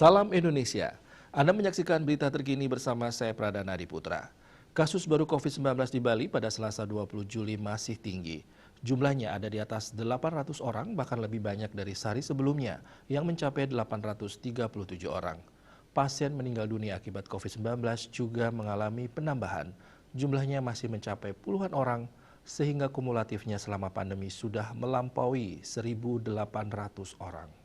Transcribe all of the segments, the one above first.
Salam Indonesia. Anda menyaksikan berita terkini bersama saya Pradana Diputra. Kasus baru COVID-19 di Bali pada Selasa 20 Juli masih tinggi. Jumlahnya ada di atas 800 orang, bahkan lebih banyak dari sehari sebelumnya yang mencapai 837 orang. Pasien meninggal dunia akibat COVID-19 juga mengalami penambahan. Jumlahnya masih mencapai puluhan orang, sehingga kumulatifnya selama pandemi sudah melampaui 1.800 orang.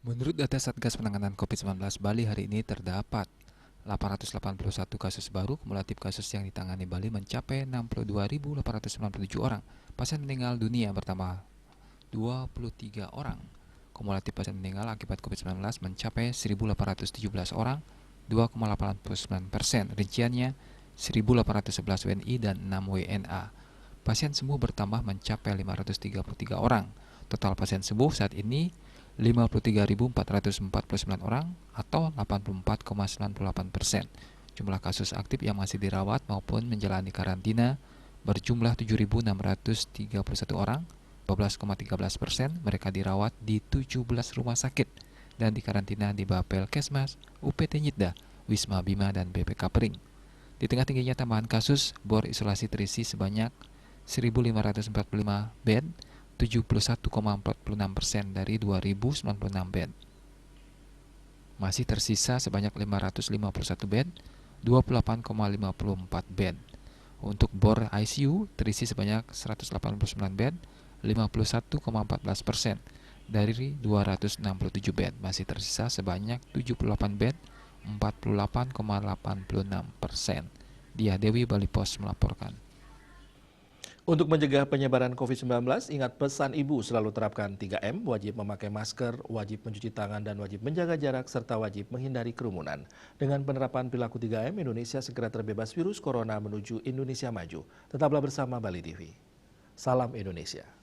Menurut data Satgas Penanganan COVID-19 Bali hari ini terdapat 881 kasus baru. Kumulatif kasus yang ditangani Bali mencapai 62.897 orang. Pasien meninggal dunia bertambah 23 orang. Kumulatif pasien meninggal akibat COVID-19 mencapai 1.817 orang, 2,89%. Rinciannya 1.811 WNI dan 6 WNA. Pasien sembuh bertambah mencapai 533 orang. Total pasien sembuh saat ini 53.449 orang atau 84,98%. Jumlah kasus aktif yang masih dirawat maupun menjalani karantina berjumlah 7.631 orang, 12,13%. Mereka dirawat di 17 rumah sakit dan dikarantina di Bapel Kesmas, UPT Nyitda, Wisma Bima, dan BPK Pering. Di tengah tingginya tambahan kasus, bor isolasi terisi sebanyak 1.545 bed, 71,46% dari 2.096 bed. Masih tersisa sebanyak 551 bed, 28,54 bed. Untuk bor ICU terisi sebanyak 189 bed, 51,14% dari 267 bed. Masih tersisa sebanyak 78 bed, 48,86%. Dia Dewi Bali Pos melaporkan. Untuk mencegah penyebaran COVID-19, ingat pesan ibu selalu terapkan 3M, wajib memakai masker, wajib mencuci tangan, dan wajib menjaga jarak, serta wajib menghindari kerumunan. Dengan penerapan perilaku 3M, Indonesia segera terbebas virus corona menuju Indonesia maju. Tetaplah bersama Bali TV. Salam Indonesia.